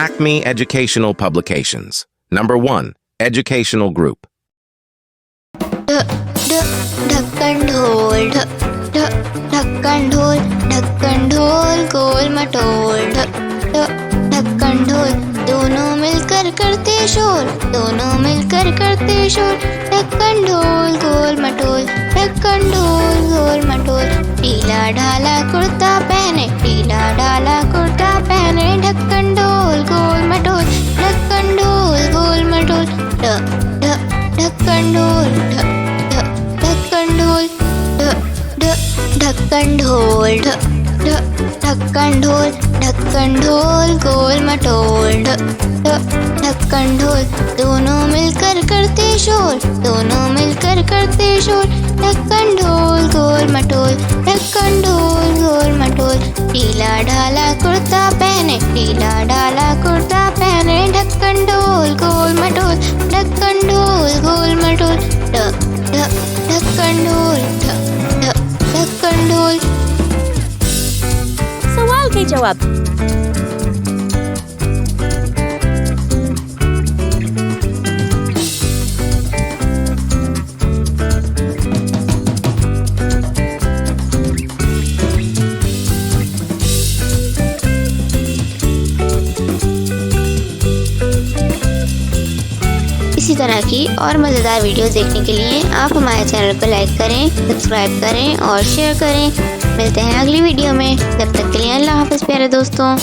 Acme Educational Publications. Number 1. Educational Group. ढक्कन ढोल ढक्कन ढोल ढक्कन ढोल गोल मटोल ढक्कन ढोल दोनों मिलकर करते शोर, दोनों मिलकर करते शोर। ढक्कन ढोल गोल मटोल ढक्कन ढोल गोल मटोल। ढीला ढाला कुर्ता पहने, ढीला ढाला कुर्ता पहने। ढक्कन ढोल गोल मटोल ढक्कन ढोल गोल मटोल। ढक्कन ढोल ढक्कन ढोल ढक्कन ढोल ढक्कन ढोल ढक्कन ढोल गोल मटोल ढक्कन ढोल दोनों मिलकर करते शोर, दोनों मिलकर करते शोर। ढक्कन ढोल गोल मटोल ढक्कन ढोल गोल मटोल। ढीला ढाला कुर्ता पहने, ढीला ढाला कुर्ता पहने। ढक्कन ढोल गोल मटोल ढक्कन ढोल गोल मटोल। ढक्कन ढोल ढक्कन ढोल। सवाल के जवाब। इसी तरह की और मज़ेदार वीडियोस देखने के लिए आप हमारे चैनल को लाइक करें, सब्सक्राइब करें और शेयर करें। मिलते हैं अगली वीडियो में, तब तक के लिए अल्लाह हाफ़िज़ प्यारे दोस्तों।